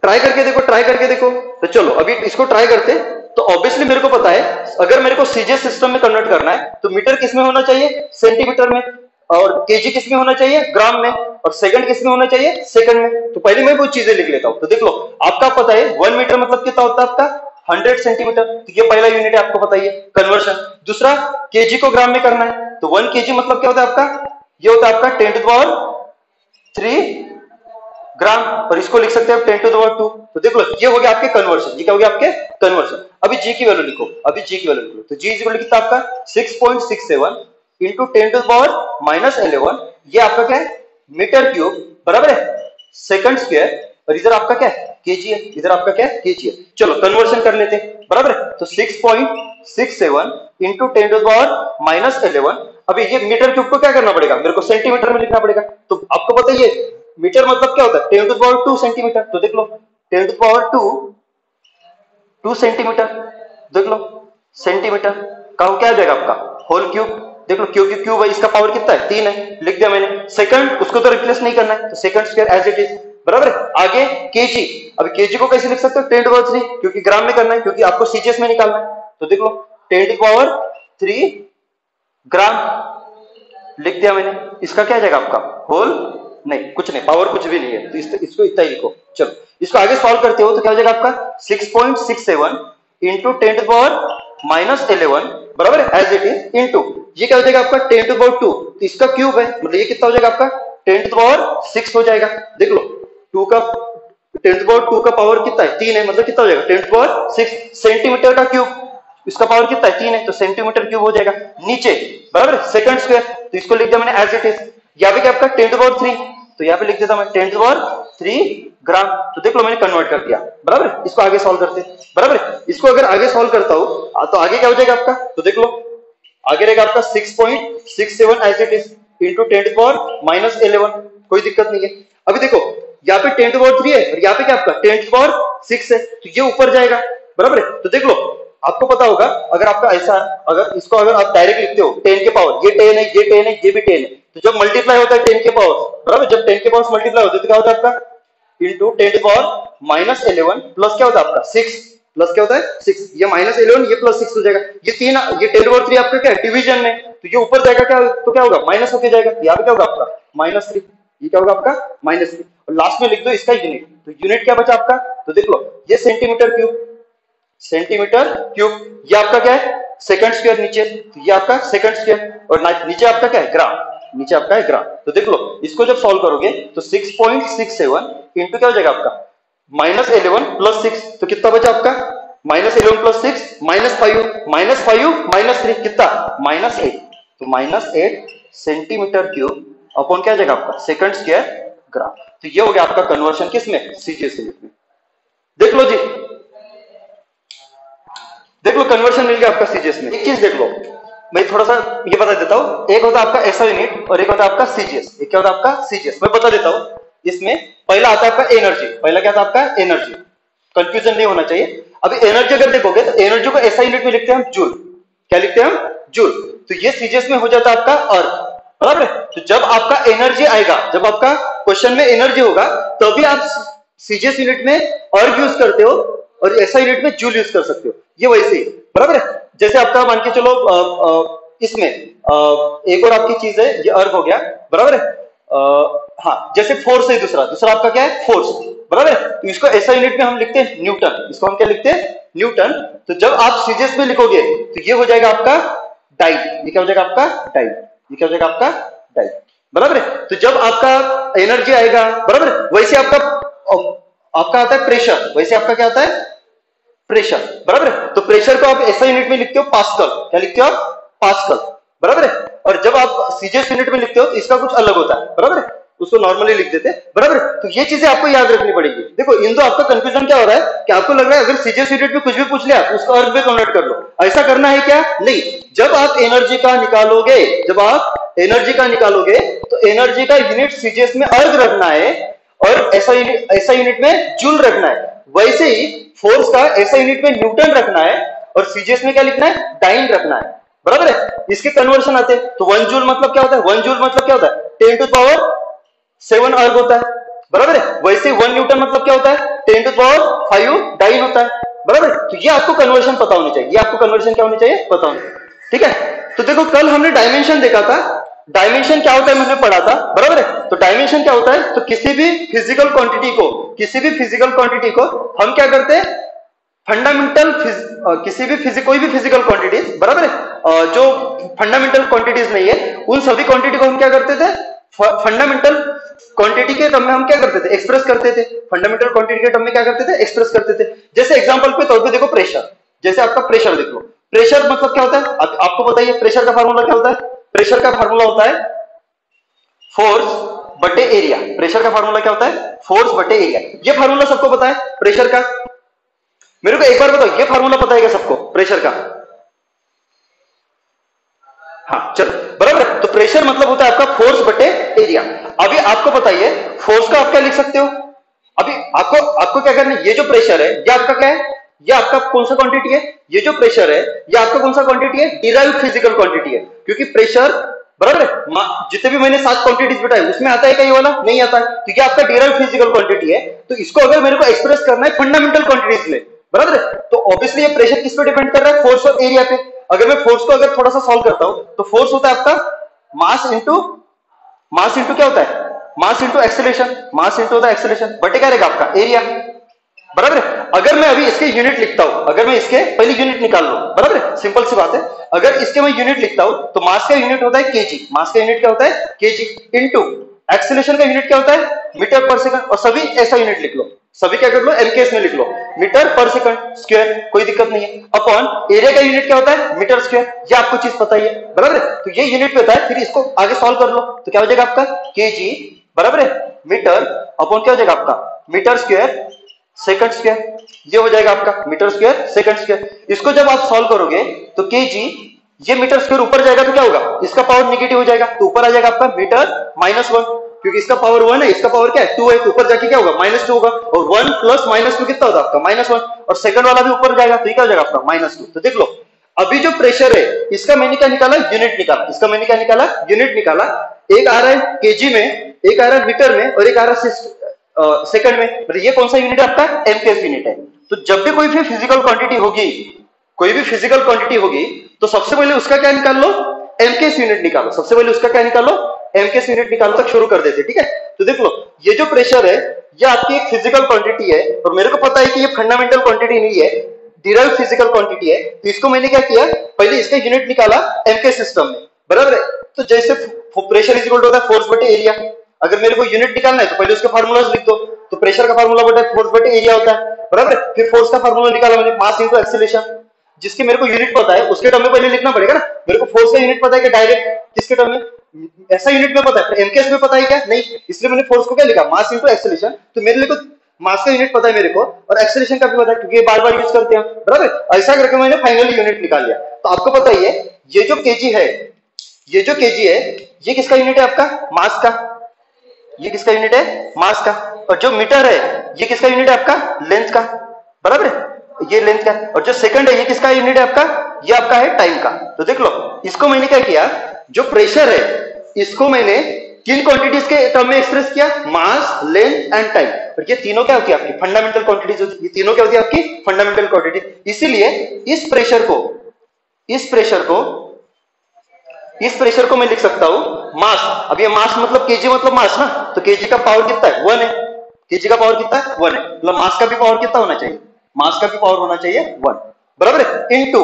ट्राई करके देखो, ट्राई करके देखो। तो चलो अभी इसको ट्राई करते। तो ऑब्वियसली मेरे को पता है, अगर मेरे को सीजीएस सिस्टम में कन्वर्ट करना है, तो मीटर किसमें होना चाहिए, सेंटीमीटर में, और केजी किसमें होना चाहिए, ग्राम में, और सेकंड किसमें होना चाहिए, सेकंड में। तो पहले मैं वो चीजें लिख लेता हूं। तो देख लो, आपका पता है 1 मीटर मतलब कितना होता है आपका, 100 सेंटीमीटर। तो ये पहला यूनिट है, आपको पता ही है, कन्वर्शन। दूसरा, केजी को ग्राम में करना है, तो 1 केजी मतलब क्या होता है आपका, ये होता है आपका 10⁻³ ग्राम, और इसको लिख सकते हैं 10⁻²। तो देख लो, ये हो गया आपके कन्वर्शन, ये क्या हो गया आपके कन्वर्शन। अभी जी की वैल्यू लिखो, अभी जी की वैल्यू लिखो। तो जी इक्वल कितना आपका 6.67 इंटू 10⁻11, ये आपका क्या है, मीटर क्यूब बराबर है सेकंड स्क्वायर, और इधर आपका क्या है, केजी है, इधर आपका क्या है, केजी है। चलो कन्वर्शन कर लेते हैं, बराबर है। तो 6.67 इंटू 10⁻11। अभी ये मीटर क्यूब को क्या करना पड़ेगा, मेरे को सेंटीमीटर में लिखना पड़ेगा। तो आपको पता ही है मीटर मतलब क्या होता है, 10⁻² सेंटीमीटर। तो देख लो 10⁻², 2 सेंटीमीटर, देख लो सेंटीमीटर का क्या हो जाएगा आपका, होल क्यूब। देख लो क्यूब क्यूब है, इसका पावर कितना है, 3 है, लिख दिया मैंने। सेकंड, उसको तो रिप्लेस नहीं करना है, तो second square as it is बराबर है। आगे केजी, अब केजी को कैसे लिख सकते हो, 10⁻3, क्योंकि ग्राम में करना है, क्योंकि आपको सीजीएस में निकालना है। तो देख लो 10⁻3 ग्राम लिख दिया मैंने। इसका क्या आ जाएगा आपका, होल, नहीं कुछ नहीं, पावर कुछ भी नहीं है, तो इसको इतना ही लिखो। चलो इसको आगे सॉल्व करते हो तो क्या हो जाएगा आपका 6.67 इंटू 10⁻11 बराबर है एज इट इज, इंटू ये क्या हो जाएगा आपका 10⁻², तो इसका क्यूब है, मतलब ये कितना हो जाएगा आपका 10⁻6 हो जाएगा। देख लो 10⁻² का पावर कितना है, 3 है, मतलब कितना हो जाएगा 10⁻6 सेंटीमीटर का क्यूब, इसका पावर कितना है, 3 है, तो सेंटीमीटर क्यूब हो जाएगा नीचे बराबर है सेकंड स्क्वायर। तो इसको लिख दिया मैंने एज इट इज। यहाँ पे क्या आपका 10⁻3, तो यहाँ पे लिख देता मैं 10⁻3 ग्राम। तो देख लो मैंने कन्वर्ट कर दिया बराबर है। इसको आगे सॉल्व करते हैं बराबर है। इसको अगर आगे सॉल्व करता हूं तो आगे क्या हो जाएगा आपका, तो देख लो आगे रहेगा आपका 6.67 एज इट इज इंटू 10⁻11, कोई दिक्कत नहीं है। अभी देखो यहाँ पे 10⁻3 है, और यहाँ पे क्या आपका 10⁻6 है, तो ये ऊपर जाएगा बराबर है। तो देख लो आपको पता होगा, अगर आपका ऐसा, अगर इसको अगर आप डायरेक्ट लिखते हो 10 के पावर, ये 10 है, ये 10 है, ये भी 10 है, तो जब मल्टीप्लाई होता है 10 के पावर बराबर, जब 10 के पावर मल्टीप्लाई होता है तो क्या होता है आपका इंटू 10⁻11 प्लस क्या होता है आपका 6, प्लस क्या होता है 6, ये -11 ये +6 हो जाएगा। ये 3, ये 10⁻3 आपका क्या है डिवीजन में, तो ये ऊपर जाएगा क्या, तो क्या होगा माइनस होके जाएगा, यहाँ पे क्या होगा आपका -3, ये क्या होगा आपका -3, और लास्ट में लिख दो इसका यूनिट। तो यूनिट क्या बचा आपका, तो देख लो ये सेंटीमीटर क्यूब, सेंटीमीटर क्यूब, ये आपका क्या है सेकंड स्क्वायर नीचे, तो ये आपका सेकंड स्क्वायर, और नीचे आपका क्या है ग्राम, नीचे आपका है ग्राम। तो देख लो इसको जब सॉल्व करोगे तो 6.67 इंटू क्या हो जाएगा आपका -11 + 6, तो कितना बचा आपका -11 + 6 -5 -3 कितना -8, तो -8 सेंटीमीटर क्यूब अपॉन क्या हो जाएगा आपका सेकंड स्क्वायर ग्राम। तो ये हो गया आपका कन्वर्शन किसमें, सीजीएस यूनिट में। देख लो जी, देख लो कन्वर्शन मिल गया आपका सीजीएस में। एक चीज देख लो, मैं थोड़ा सा ये बता देता हूँ, एक होता है आपका एसआई यूनिट और एक होता है आपका सीजीएस। एक क्या होता है आपका सीजीएस, मैं बता देता हूँ। इसमें पहला आता है आपका एनर्जी, पहला क्या था आपका एनर्जी, कंफ्यूजन नहीं होना चाहिए। अभी एनर्जी अगर देखोगे तो एनर्जी को एसआई यूनिट में लिखते हैं हम जूल, क्या लिखते हैं हम जूल। तो ये सीजीएस में हो जाता है आपका अर्थ, बराबर है। तो जब आपका एनर्जी आएगा, जब आपका क्वेश्चन में एनर्जी होगा तभी आप सीजीएस यूनिट में अर्थ यूज करते हो और एसआई यूनिट में जूल यूज कर सकते हो, ये वैसे ही, बराबर है। जैसे आपका मान के चलो इसमें एक और आपकी चीज है, ये अर्थ हो गया, बराबर है। हाँ, जैसे फोर्स है दूसरा, दूसरा आपका क्या है फोर्स, बराबर है। तो इसको एसआई यूनिट में हम लिखते हैं न्यूटन, इसको हम क्या लिखते हैं न्यूटन। तो जब आप सीजीएस में लिखोगे तो ये हो जाएगा आपका डाइट, ये क्या हो जाएगा आपका डाइट, ये क्या हो जाएगा आपका डाइट, बराबर है। तो जब आपका एनर्जी आएगा, बराबर है, वैसे आपका आता है प्रेशर, वैसे आपका क्या आता है प्रेशर, बराबर है। तो प्रेशर को आप एसआई यूनिट में लिखते हो पास्कल, क्या लिखते हो आप पास्कल, बराबर है। और जब आप सीजीएस यूनिट में लिखते हो तो इसका कुछ अलग होता है, बराबर है, उसको नॉर्मली लिख देते हैं, बराबर है। तो ये चीजें आपको याद रखनी पड़ेगी। देखो इन दो आपका कंफ्यूजन क्या हो रहा है कि आपको लग रहा है अगर सीजीएस यूनिट में कुछ भी पूछ लिया तो उसको अर्थ में कन्वर्ट कर लो, ऐसा करना है क्या, नहीं। जब आप एनर्जी का निकालोगे, जब आप एनर्जी का निकालोगे तो एनर्जी का यूनिट सीजीएस में अर्थ रखना है और ऐसा यूनिट में जूल रखना है। वैसे ही फोर्स का ऐसा यूनिट में न्यूटन रखना है और सीजीएस में क्या लिखना है डाइन रखना है, बराबर है। इसके कन्वर्शन आते हैं तो 1 जूल मतलब क्या होता है, 1 जूल मतलब क्या होता है 10 टू पावर 7 अर्ग होता है, बराबर है। वैसे 1 न्यूटन मतलब क्या होता है 10 टू पावर 5 डाइन होता है, बराबर है। तो ये आपको कन्वर्शन पता होनी चाहिए, ये आपको कन्वर्शन क्या होनी चाहिए पता होनी चाहिए, ठीक है। तो देखो कल हमने डायमेंशन देखा था, डायमेंशन क्या होता है मैंने पढ़ा था, बराबर है। तो डायमेंशन क्या होता है, तो किसी भी फिजिकल क्वांटिटी को हम क्या करते हैं फंडामेंटल कोई भी फिजिकल क्वांटिटीज, बराबर है, जो फंडामेंटल क्वांटिटीज नहीं है उन सभी क्वांटिटी को हम क्या करते थे फंडामेंटल क्वांटिटी के टर्म में हम क्या करते थे एक्सप्रेस करते थे, फंडामेंटल क्वांटिटी के टर्म में क्या करते थे एक्सप्रेस करते थे। जैसे एग्जांपल पे तौर पे देखो प्रेशर, जैसे आपका प्रेशर देख लो, प्रेशर मतलब क्या होता है आपको बताइए, प्रेशर का फार्मूला क्या होता है, प्रेशर का फार्मूला होता है फोर्स बटे एरिया, प्रेशर का फार्मूला क्या होता है फोर्स बटे एरिया। ये फार्मूला सबको पता है प्रेशर का, मेरे को एक बार बताओ ये फार्मूला पता है क्या सबको प्रेशर का, हाँ चलो बराबर है। तो प्रेशर मतलब होता है आपका फोर्स बटे एरिया। अभी आपको बताइए फोर्स का आप क्या लिख सकते हो, अभी आपको क्या करना है, ये जो प्रेशर है ये आपका क्या है, ये आपका कौन सा क्वांटिटी है, ये जो प्रेशर है ये आपका कौन सा क्वांटिटी है डिराइव्ड फिजिकल क्वांटिटी है। क्योंकि प्रेशर बराबर है जितने भी मैंने 7 क्वांटिटीज बताई उसमें आता है क्या ये वाला नहीं आता है, क्योंकि आपका डिराइव्ड फिजिकल क्वांटिटी है। तो इसको अगर मेरे को एक्सप्रेस करना है फंडामेंटल क्वांटिटीज में, बराबर है, तो ऑब्वियसली ये प्रेशर किस पे डिपेंड कर रहा है फोर्स और एरिया पे। अगर मैं फोर्स को अगर थोड़ा सा सॉल्व करता हूं तो फोर्स होता है आपका मास इंटू क्या होता है mass into acceleration, mass into होता है एक्सेलरेशन बटे क्या रहेगा आपका एरिया, बराबर है। अगर मैं अभी इसके यूनिट लिखता हूं, अगर मैं इसके पहले यूनिट निकाल लो, बराबर है, सिंपल सी बात है। अगर इसके मैं यूनिट लिखता हूं तो मास का यूनिट होता है केजी, मास का यूनिट क्या होता है केजी, इंटू एक्सेलरेशन का यूनिट क्या होता है मीटर पर सेकंड, और सभी ऐसा यूनिट लिख लो, सभी क्या कर लो एमकेएस में लिख लो मीटर पर सेकंड स्क्वायर, कोई दिक्कत नहीं है, अपॉन एरिया का यूनिट क्या होता है मीटर स्क्वायर, ये आपको चीज पता ही है, बराबर है। तो ये यूनिट पे होता है, फिर इसको आगे सॉल्व कर लो तो क्या हो जाएगा आपका केजी, बराबर है, मीटर अपॉन क्या हो जाएगा आपका मीटर स्क्वायर सेकंड स्क्वायर, ये हो जाएगा आपका मीटर स्क्वायर सेकंड स्क्वायर। इसको जब आप सॉल्व करोगे तो केजी, ये मीटर स्क्वायर ऊपर जाएगा तो क्या होगा इसका पावर नेगेटिव हो जाएगा, तो ऊपर आ जाएगा आपका मीटर -1, क्योंकि इसका पावर 1 है इसका पावर क्या है 2 है, तो ऊपर जाके क्या होगा -2 होगा, और 1 प्लस -2 कितना होगा आपका -1, और सेकंड वाला भी ऊपर जाएगा तो ये क्या हो जाएगा आपका -2। तो देख लो अभी जो प्रेशर है इसका मैंने क्या निकाला यूनिट निकाला, इसका मैंने क्या निकाला यूनिट निकाला, एक आ रहा है केजी में, एक आ रहा है मीटर में, और एक आ रहा है सेकंड में, मतलब ये कौन सा यूनिट है आपका एमकेएस यूनिट है। तो जब भी कोई भी फिजिकल क्वांटिटी होगी, कोई भी फिजिकल क्वांटिटी होगी तो सबसे पहले उसका क्या निकाल लो एमकेएस यूनिट निकालो, सबसे पहले उसका क्या निकालो एमकेएस यूनिट निकालो तक शुरू कर देते, ठीक है। तो देख लो ये जो प्रेशर है ये आपकी एक फिजिकल क्वांटिटी है, और मेरे को पता है कि ये फंडामेंटल क्वांटिटी नहीं है, डिराइव्ड फिजिकल क्वांटिटी है। तो इसको मैंने क्या किया पहले इसका यूनिट निकाला एमकेएस सिस्टम में, बराबर है। तो जैसे प्रेशर इज इक्वल टू होता है फोर्स बटे एरिया, अगर मेरे को यूनिट निकालना है तो पहले उसके फार्मूलाज लिख दो, तो प्रेशर का फार्मूला बटे फोर्स बटे एरिया होता है, बराबर है। फिर फोर्स का फार्मूला निकाला मैंने मास इनटू एक्सेलरेशन, जिसके मेरे को यूनिट पता है उसके टर्म में पहले लिखना पड़ेगा ना, मेरे को फोर्स का यूनिट पता है कि डायरेक्ट किसके टर्म में ऐसा यूनिट में पता है, एमकेएस में पता है क्या नहीं, इसलिए मैंने फोर्स को क्या लिखा मास इनटू एक्सेलरेशन। तो मेरे लिए मास का यूनिट पता है मेरे को और एक्सेलरेशन का भी पता है, क्योंकि ये बार बार यूज करते हैं, बराबर। ऐसा करके मैंने फाइनली यूनिट निकाल लिया। तो आपको पता ही है ये जो केजी है, ये जो केजी है, ये किसका यूनिट है आपका? मास का। ये किसका यूनिट है? मास का। और जो मीटर है ये किसका यूनिट है आपका? लेंथ का, बराबर है, ये लेंथ का। और जो सेकंड है ये किसका यूनिट है आपका? ये आपका है टाइम का। तो देख लो, इसको मैंने क्या किया, जो प्रेशर है इसको मैंने किन क्वांटिटीज के टर्म में एक्सप्रेस किया? मास, लेंथ एंड टाइम। और ये तीनों क्या होती है आपकी? फंडामेंटल क्वांटिटीज होती है। ये तीनों क्या होती है आपकी? Fundamental quantity. इसीलिए इस प्रेशर को मैं लिख सकता हूं मास। अब ये मास मतलब केजी मतलब मास ना, तो केजी का पावर कितना है? 1 है। केजी का पावर कितना है? 1 है। मतलब मास का भी पावर कितना होना चाहिए? मास का भी पावर होना चाहिए 1, बराबर है। इनटू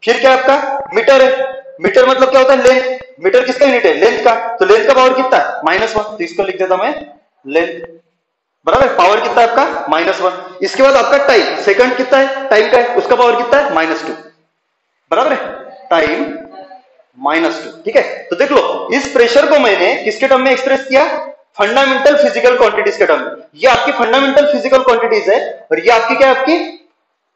फिर क्या आपका? मीटर है। मीटर मतलब क्या होता है? लेंथ। मीटर किसका यूनिट है? लेंथ का। तो लेंथ का पावर कितना है? -1। तो इसको लिख देता मैं लेंथ, बराबर। पावर कितना है आपका? -1। इसके बाद आपका टाइम, सेकंड कितना है? टाइम का है, उसका पावर कितना है? -2, बराबर है। टाइम -2, ठीक है। तो देख लो, इस प्रेशर को मैंने किसके टर्म में एक्सप्रेस किया? फंडामेंटल फिजिकल क्वांटिटीज के टर्म में। ये आपकी फंडामेंटल फिजिकल क्वांटिटीज है, और ये आपकी क्या है?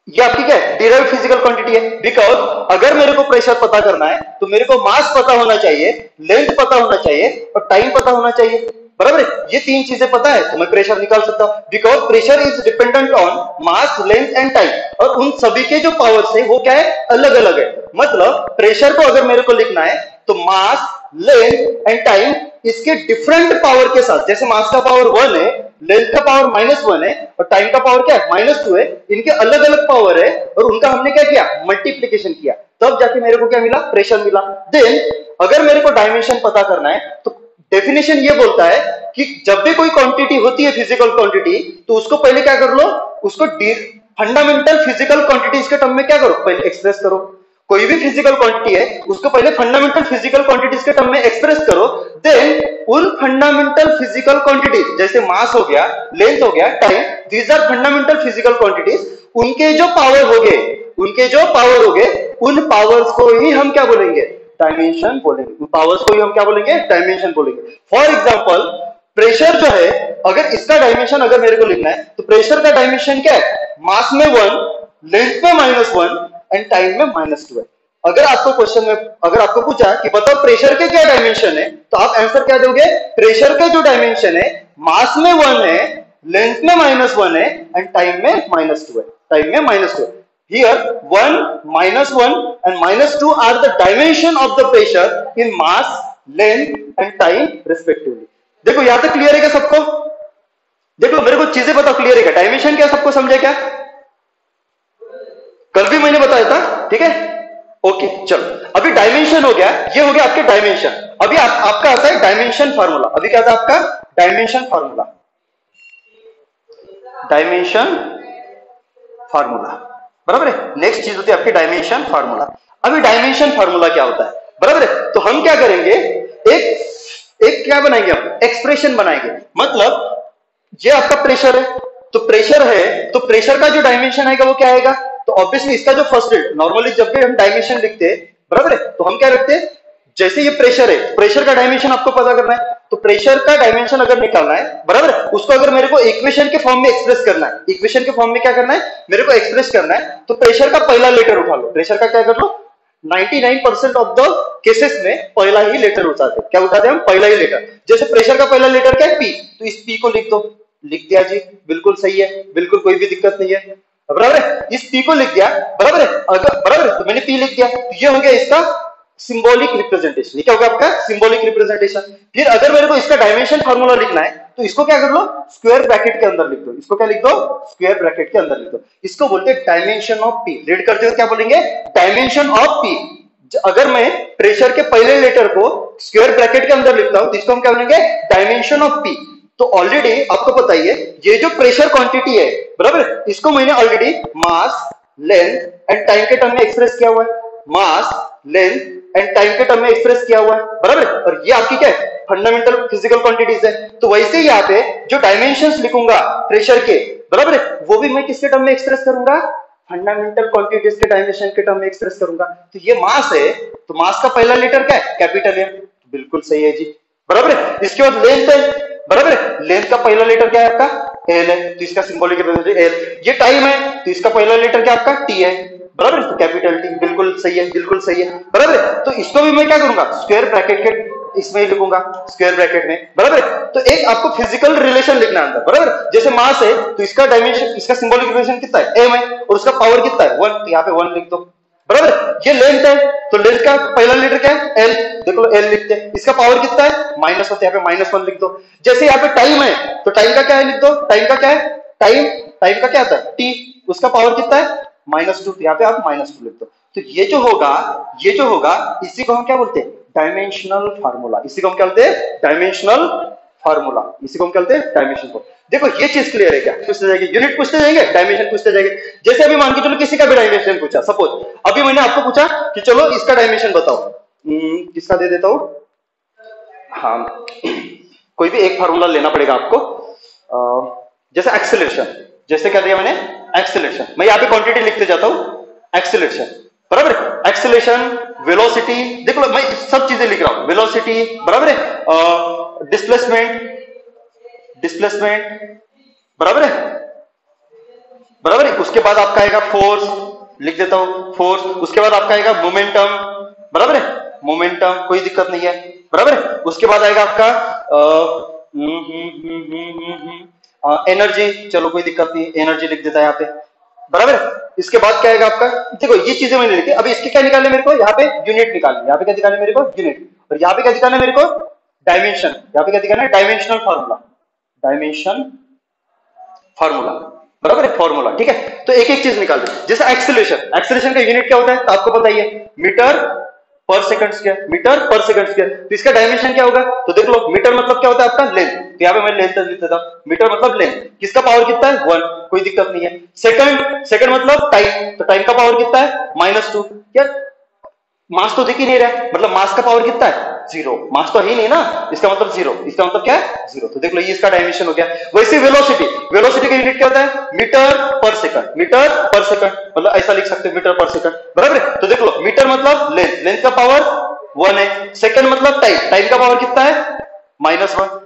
ये आपकी क्या है? डिराइव्ड फिजिकल क्वांटिटी है। बिकॉज अगर मेरे को प्रेशर पता करना है तो मेरे को मास पता होना चाहिए, लेंथ पता होना चाहिए और टाइम पता होना चाहिए, बराबर है। ये तीन चीजें पता है तो मैं प्रेशर निकाल सकता हूं। Because pressure is dependent on mass, length and time, और उन सभी के जो पावर्स है वो क्या है? अलग अलग है। मतलब प्रेशर को अगर मेरे को लिखना है तो मास, लेंथ एंड टाइम इसके डिफरेंट पावर के साथ, जैसे मास का पावर 1 है, लेंथ का पावर -1 है और टाइम का पावर क्या है? -2 है। इनके अलग अलग पावर है और उनका हमने क्या किया? मल्टीप्लीकेशन किया, तब जाके मेरे को क्या मिला? प्रेशर मिला। देन अगर मेरे को डायमेंशन पता करना है तो डेफिनेशन ये बोलता है कि जब भी कोई क्वांटिटी होती है, फिजिकल क्वांटिटी, तो उसको पहले क्या कर लो? उसको फंडामेंटल फिजिकल क्वांटिटीज के टर्म में क्या करो? पहले एक्सप्रेस करो। कोई भी फिजिकल क्वांटिटी है उसको पहले फंडामेंटल फिजिकल क्वांटिटीज के टर्म में एक्सप्रेस करो। देन उन फंडामेंटल फिजिकल क्वांटिटीज, जैसे मास हो गया, लेंथ हो गया, time, these are fundamental physical quantities, उनके जो पावर हो गए, उन पावर्स को ही हम क्या बोलेंगे? डायमेंशन बोलेंगे। उन पावर्स को ही हम क्या बोलेंगे? डायमेंशन बोलेंगे। फॉर एग्जांपल, प्रेशर जो है, अगर इसका डायमेंशन अगर मेरे को लिखना है तो प्रेशर का डायमेंशन क्या है? मास में 1, लेंथ में -1 एंड टाइम में -2 है। अगर आपको क्वेश्चन में अगर आपको पूछा कि बताओ प्रेशर के क्या डायमेंशन है, तो आप आंसर क्या दोगे? प्रेशर के जो डायमेंशन है, मास में 1 है, लेंथ में -1 है एंड टाइम में -2 है। टाइम में -2 है। Here 1, -1 and -2 are the dimension of the pressure in mass, length and time respectively. देखो यहां तक क्लियर है क्या सबको? देखो मेरे को चीजें बताओ, क्लियर है क्या? डायमेंशन क्या सबको समझे क्या? कल भी मैंने बताया था, ठीक है। ओके चलो, अभी डायमेंशन हो गया, ये हो गया आपके डायमेंशन। अभी आपका आता है डायमेंशन फार्मूला। अभी क्या था आपका? Dimension formula. डायमेंशन फार्मूला, बराबर है। नेक्स्ट चीज होती है आपकी डायमेंशन फार्मूला। अभी डायमेंशन फार्मूला क्या होता है, बराबर है। तो हम क्या करेंगे? एक क्या बनाएंगे? हम एक्सप्रेशन बनाएंगे। मतलब ये आपका प्रेशर है, तो प्रेशर का जो डायमेंशन आएगा वो क्या आएगा? तो ऑब्वियसली इसका जो फर्स्ट रेट, नॉर्मली जब भी हम डायमेंशन लिखते हैं, बराबर है, तो हम क्या रखते हैं? जैसे ये प्रेशर है, प्रेशर का डायमेंशन आपको पता करना है, तो प्रेशर का डायमेंशन अगर निकालना है, बराबर है, उसको अगर मेरे को इक्वेशन के फॉर्म में एक्सप्रेस करना है, इक्वेशन के फॉर्म में क्या करना है? मेरे को एक्सप्रेस करना है, तो प्रेशर का पहला लेटर उठा लो। प्रेशर का क्या कर लो? 99% ऑफ द केसेस में पहला ही लेटर उठाते हैं। क्या उठाते हैं हम? पहला ही लेटर। जैसे प्रेशर का पहला लेटर क्या है? पी, तो इस पी को लिख दो। लिख दिया जी, बिल्कुल सही है, बिल्कुल कोई भी दिक्कत नहीं है, बराबर है। इस पी को लिख दिया, बराबर है। अगर बराबर है तो मैंने पी लिख दिया, तो ये हो गया इसका सिंबॉलिक रिप्रेजेंटेशन। ये क्या होगा आपका? Symbolic representation. फिर अगर मेरे को इसका डायमेंशन फार्मूला लिखना है तो इसको क्या कर लो? स्क्वायर ब्रैकेट के अंदर लिख दो। इसको क्या लिख दो? स्क्वायर ब्रैकेट के अंदर लिख दो। इसको बोलते हैं डायमेंशन ऑफ पी। रीड करते हो क्या बोलेंगे? Dimension of P. अगर मैं प्रेशर के पहले लेटर को स्क्वायर ब्रैकेट के अंदर लिखता हूं तो इसको हम क्या बोलेंगे? Dimension of P. तो ऑलरेडी आपको पता ही है, ये जो प्रेशर क्वांटिटी है, बराबर, इसको मैंने already mass, length and time के टर्म में एक्सप्रेस किया हुआ है। मास, लेंथ एंड टाइम के टर्म में एक्सप्रेस किया हुआ है, बराबर। और ये आपकी क्या है? फंडामेंटल फिजिकल क्वांटिटीज है। तो वैसे ही यहाँ पे जो डायमेंशंस लिखूंगा प्रेशर के, बराबर है, वो भी मैं किसके टर्म में एक्सप्रेस करूंगा? फंडामेंटल क्वांटिटीज के डायमेंशन के टर्म में एक्सप्रेस करूंगा। तो ये मास है, तो मास का पहला लेटर क्या है? कैपिटल है, बिल्कुल सही है जी, बराबर है। इसके बाद लेंथ है, बराबर है, लेंथ का पहला लेटर क्या है आपका? एल है, तो इसका सिंबॉलिक रिप्रेजेंटेशन एल। ये टाइम है, तो इसका पहला लेटर क्या आपका? टी है, बराबर, तो कैपिटल टी, बिल्कुल सही है, बिल्कुल सही है, बराबर। तो इसको भी मैं क्या करूंगा, स्क्वायर ब्रैकेट के इसमें ही लिखूंगा, स्क्वायर ब्रैकेट में, बराबर। तो एक आपको फिजिकल रिलेशन लिखना है अंदर, बराबर। जैसे मास है तो इसका डायमेंशन, इसका सिंबॉलिक रिलेशन कितना है, एम है, और उसका पावर कितना है 1, तो यहाँ पे 1 लिख दो, बराबर। ये लेंथ है तो लेंथ का पहला लेटर क्या है, एल, देखो एल लिखते हैं। इसका पावर कितना है, -1, तो यहाँ पे -1 लिख दो। जैसे यहाँ पे टाइम है तो टाइम का क्या है लिख दो, टाइम का क्या है, टाइम, टाइम का क्या आता है टी, उसका पावर कितना है -2, यहाँ पे आप -2 लिख दो। तो ये जो होगा इसी को हम क्या बोलते हैं, डायमेंशनल फार्मूला। इसी को हम क्या बोलते हैं, डायमेंशनल फार्मूला। इसी को हम क्या बोलते हैं, डायमेंशनल। देखो ये चीज क्लियर है क्या, पूछते जाएंगे यूनिट, पूछते जाएंगे डायमेंशन, पूछते जाएंगे। जैसे अभी मान के चलो किसी का भी डायमेंशन पूछा, सपोज अभी मैंने आपको पूछा कि चलो इसका डायमेंशन बताओ, किसका दे देता हूं, हाँ कोई भी एक फार्मूला लेना पड़ेगा आपको। जैसे एक्सेलरेशन, जैसे क्या दिया मैंने, एक्सेलरेशन, मैं यहाँ पे क्वांटिटी लिखते जाता हूं, एक्सेलरेशन, बराबर। एक्सेलरेशन, वेलोसिटी, देख लो मैं सब चीजें लिख रहा हूं, वेलोसिटी, बराबर है, डिस्प्लेसमेंट, डिस्प्लेसमेंट, बराबर है, बराबर है। उसके बाद आपका आएगा फोर्स, लिख देता हूं फोर्स। उसके बाद आपका आएगा मोमेंटम, बराबर है, मोमेंटम, कोई दिक्कत नहीं है, बराबर है। उसके बाद आएगा आपका एनर्जी, चलो कोई दिक्कत नहीं, एनर्जी लिख देता है यहाँ पे, बराबर। इसके बाद क्या आएगा आपका, देखो ये चीजें मैंने लिखी। अभी इसके क्या निकालने मेरे को, यहाँ पे यूनिट निकालनी, यहाँ पे क्या दिखाना है मेरे को, यूनिट, और यहाँ पे क्या दिखाना है मेरे को, डायमेंशन, यहाँ पे क्या दिखाना है, डायमेंशनल फार्मूला, डायमेंशन फार्मूला, बराबर है, फार्मूला, ठीक है। तो एक एक चीज निकाल दो। जैसे एक्सेलरेशन, एक्सेलरेशन का यूनिट क्या होता है तो आपको पता ही है, metre per second square, metre per second square. तो इसका डायमेंशन क्या होगा, तो देख लो मीटर मतलब क्या होता है आपका, लेंथ, तो यहाँ पे मैं लेंथ लिख देता हूं, मीटर मतलब लेंथ, किसका पावर कितना है 1, कोई दिक्कत नहीं है। सेकंड, सेकंड मतलब टाइम, तो टाइम का पावर कितना है -2, यार मास तो दिख ही नहीं रहा है, मतलब मास का पावर कितना है 0, मास तो है ही नहीं ना, इसका मतलब 0, इसका मतलब क्या है 0। तो देख लो ये इसका डायमेंशन हो गया। वैसे वेलोसिटी, वेलोसिटी का यूनिट क्या होता है, metre per second, metre per second, मतलब ऐसा लिख सकते हैं मीटर पर सेकंड, बराबर है। तो देख लो मीटर मतलब लेंथ, लेंथ का पावर 1 है। सेकंड मतलब टाइम, टाइम का पावर कितना है -1।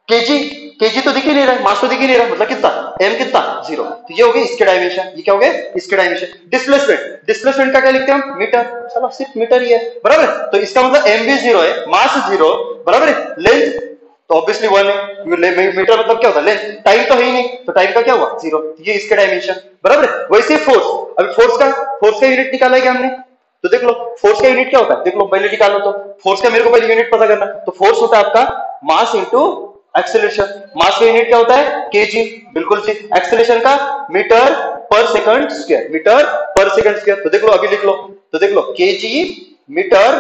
केजी, केजी तो दिख ही नहीं रहा है, मास तो दिख ही नहीं रहा, मतलब कितना, एम कितना 0। तो ये हो गए इसके डायमेंशन, ये क्या हो गए इसके डायमेंशन। डिस्प्लेसमेंट, डिस्प्लेसमेंट का क्या लिखते हैं हम, मीटर, चलो सिर्फ मीटर ही है, बराबर। तो इसका मतलब एम भी 0 है, मास 0, बराबर है। लेंथ तो ऑब्वियसली 1 है, मीटर मतलब क्या होता है लेंथ, टाइम तो है ही नहीं, तो टाइम का क्या हुआ 0, ये इसके डायमेंशन, बराबर है। वैसे फोर्स, अभी फोर्स का यूनिट निकाला है क्या हमने, तो देख लो फोर्स का यूनिट क्या होता है, देख लो पहले निकालो। तो फोर्स का मेरे को पहले यूनिट पता करना, तो फोर्स होता है आपका मास इंटू एक्सेलरेशन। मास का यूनिट क्या होता है केजी, बिल्कुल जी। एक्सेलरेशन का metre per second square, metre per second square. तो देख लो अभी लिख लो, तो देख लो KG metre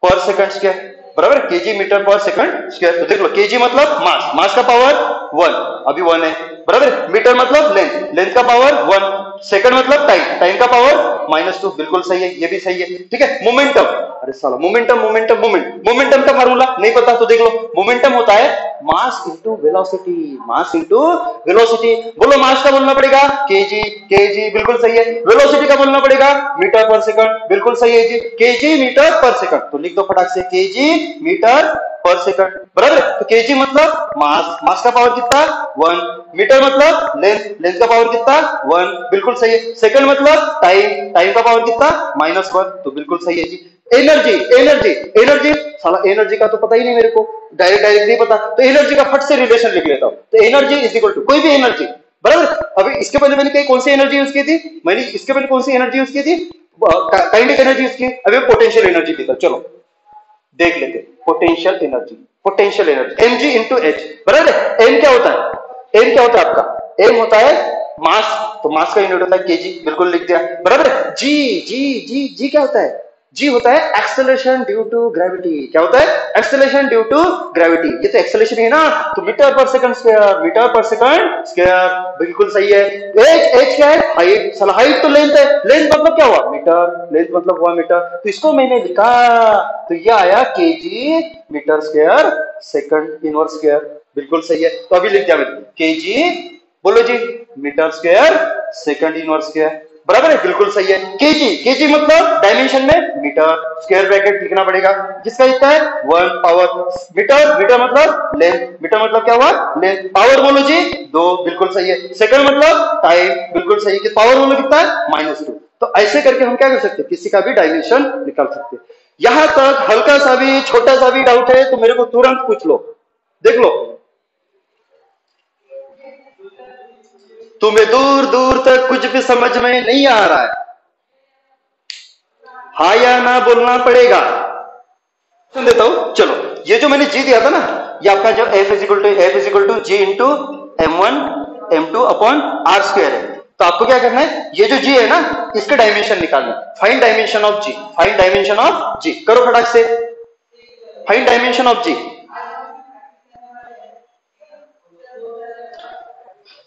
per second square, बराबर, KG metre per second square. तो देख लो केजी मतलब मास, मास का पावर 1, अभी 1 है, बराबर। मीटर मतलब लेंथ, लेंथ का पावर 1। सेकंड मतलब टाइम, टाइम का पावर -2, बिल्कुल सही है, ये भी सही है, ठीक है। मोमेंटम, अरे साला मोमेंटम, मोमेंटम, मोमेंटम का फार्मूला नहीं पता तो देख लो, मोमेंटम होता है mass into velocity, mass into velocity. बोलो मास का बोलना पड़ेगा केजी, केजी बिल्कुल सही है। वेलोसिटी का बोलना पड़ेगा मीटर पर सेकंड, बिल्कुल सही है जी, केजी मीटर पर सेकंड। तो लिख दो फटाक से केजी मीटर पर सेकंड, बराबर। तो केजी मतलब मास, मास का पावर कितना 1, मीटर मतलब लेंथ, लेंथ का पावर कितना 1, बिल्कुल सही है। सेकंड मतलब टाइम, टाइम का पावर कितना -1, तो बिल्कुल सही है जी। एनर्जी, एनर्जी, एनर्जी, साला एनर्जी का तो पता ही नहीं मेरे को, डायरेक्ट डायरेक्ट नहीं पता, तो एनर्जी का फट से रिलेशन लिख लेता हूं। तो एनर्जी इज इक्वल टू कोई भी एनर्जी, बराबर। अभी इसके पहले मैंने कौन सी एनर्जी यूज की थी, मैंने इसके पहले कौन सी एनर्जी यूज की थी, काइनेटिक एनर्जी यूज की। अभी पोटेंशियल एनर्जी देता, चलो देख लेते। Potential energy, potential energy mg into H, बराबर है। एम क्या होता है, एम क्या होता है आपका, एम होता है मास, तो मास का यूनिट होता है केजी, बिल्कुल लिख दिया, बराबर है। जी, जी, जी, जी क्या होता है, जी होता है एक्सेलरेशन ड्यू टू ग्रेविटी। क्या होता है, एक्सेलरेशन ड्यू टू ग्रेविटी। ये तो एक्सेलरेशन है ना, तो metre per second square, metre per second square, बिल्कुल सही है। एच, एच क्या है, हाइट, साला हाइट तो लेंथ है, लेंथ मतलब क्या हुआ मीटर, लेंथ मतलब हुआ मीटर, तो इसको मैंने लिखा, तो ये आया KG metre square second inverse square, बिल्कुल सही है। तो अभी लिख दिया मैंने केजी, बोलो G, metre square second inverse square, बराबर है, बिल्कुल सही है। केजी, केजी मतलब डायमेंशन में मीटर, स्क्वायर ब्रैकेट लिखना पड़ेगा, जिसका इतना है 1 पावर मीटर, मीटर मतलब लेंथ, मीटर मतलब क्या हुआ लेंथ, पावर बोलो जी 2, बिल्कुल सही है। सेकंड मतलब टाइम, बिल्कुल सही है, पावर बोलो कितना है -2। तो ऐसे करके हम क्या कर सकते हैं, किसी का भी डायमेंशन निकाल सकते हैं। यहां तक हल्का सा भी छोटा सा भी डाउट है तो मेरे को तुरंत पूछ लो, देख लो। तुम्हें दूर दूर तक कुछ भी समझ में नहीं आ रहा है, हाँ या ना बोलना पड़ेगा। सुन देता हूं, चलो। ये जो मैंने जी दिया था ना, ये आपका जो f G into m1 m2 upon R square है। तो आपको क्या करना है, ये जो जी है ना, इसके डायमेंशन निकालना। Find dimension of G, find dimension of G, करो फटाक से, फाइंड डायमेंशन ऑफ जी।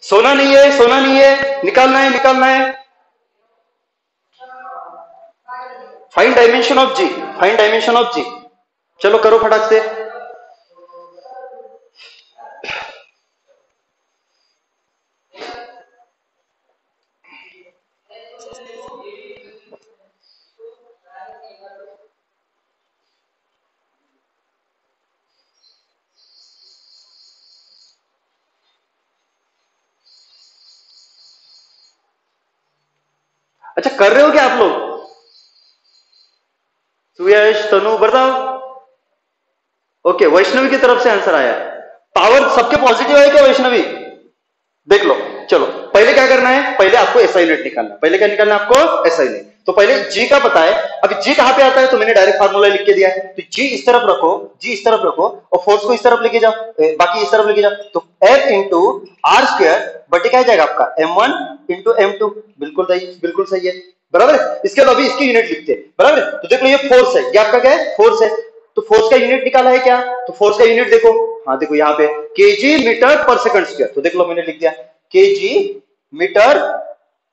सोना नहीं है, सोना नहीं है, निकालना है, निकालना है। Find dimension of G, find dimension of G, चलो करो फटाक से। अच्छा, कर रहे हो क्या आप लोग? सुयश, तनु, बताओ। ओके, वैष्णवी की तरफ से आंसर आया। पावर सबके पॉजिटिव है क्या वैष्णवी? देख लो, चलो पहले क्या करना है, पहले आपको एसआई यूनिट निकालना। पहले क्या निकालना है आपको? SI unit. तो पहले जी का पता है, अभी जी कहां पे आता है, तो मैंने डायरेक्ट फार्मूला लिख के दिया है। तो जी इस तरफ रखो, जी इस तरफ रखो, और फोर्स को इस तरफ लेके जाओ, बाकी इस तरफ लेके जाओ। तो एफ इंटू आर स्क्वायर बटे क्या जाएगा आपका, m1 इंटू m2। बिल्कुल सही, बिल्कुल सही है, बराबर है। इसके बाद अभी इसकी यूनिट लिखते हैं, बराबर है। तो देख लो, ये फोर्स है, ये आपका क्या है, फोर्स है। तो फोर्स का यूनिट निकाला है क्या, तो फोर्स का यूनिट देखो, हाँ देखो यहाँ पे KG metre per second square. तो देख लो मैंने लिख दिया KG metre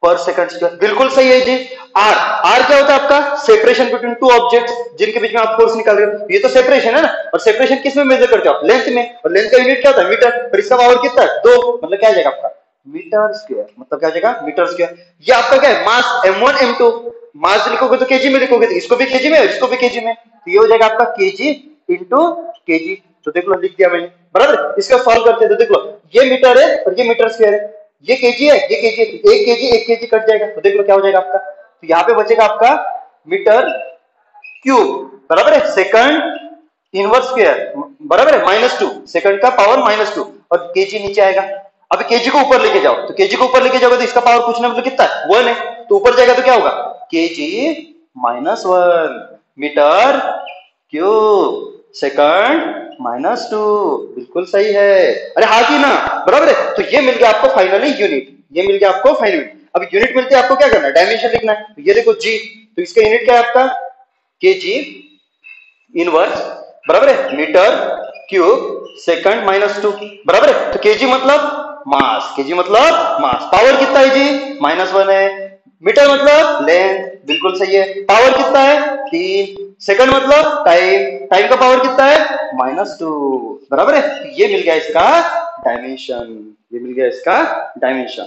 per second square, बिल्कुल सही है जी। आर, आर क्या होता है आपका, सेपरेशन बिटवीन टू ऑब्जेक्ट्स जिनके बीच में आप फोर्स निकाल रहे हो। ये तो सेपरेशन है ना, और सेपरेशन किस में मेजर करते हो आप, लेंथ में। और लेंथ का यूनिट क्या होता है, मीटर। पर इसका पावर कितना है, 2, मतलब क्या आ जाएगा आपका मीटर स्क्वायर, मतलब क्या आ जाएगा मीटर स्क्वायर। ये आपका क्या है, मास m1 m2। मास लिखोगे तो केजी में लिखोगे, तो इसको भी केजी में, इसको भी केजी में, तो ये हो जाएगा आपका केजी इंटू केजी। तो देख लो लिख दिया मैंने, बराबर। इसका सॉल्व करते हैं तो देख लो, ये मीटर है और ये मीटर स्क्वायर है, ये केजी है, ये केजी है, एक केजी कट जाएगा। तो देख लो क्या हो जाएगा आपका, तो यहाँ पे बचेगा आपका मीटर क्यूब, बराबर है। सेकंड इनवर्स स्क्वायर, बराबर है, -2, सेकंड का पावर -2, और केजी नीचे आएगा। अब केजी को ऊपर लेके जाओ, तो केजी को ऊपर लेके जाओगे तो इसका पावर कुछ ना, मतलब कितना है, 1 है। तो ऊपर जाएगा तो क्या होगा, केजी -1 मीटर क्यूब सेकंड -2, बिल्कुल सही है। अरे हाँ की ना, बराबर है। तो ये मिल गया आपको फाइनली यूनिट, ये मिल गया आपको फाइनल यूनिट। अब यूनिट मिलते हैं, आपको क्या करना है, डायमेंशन लिखना है। तो ये देखो जी, तो इसका यूनिट क्या है आपका, केजी इनवर्स, बराबर है, मीटर क्यूब सेकंड -2, बराबर है। तो केजी मतलब मास, केजी मतलब मास। पावर कितना है जी, -1 है। मीटर मतलब लेंथ, बिल्कुल सही है। पावर कितना है, 3। सेकंड मतलब टाइम, टाइम का पावर कितना है, -2, बराबर है। तो ये मिल गया इसका डायमेंशन, ये मिल गया इसका डायमेंशन।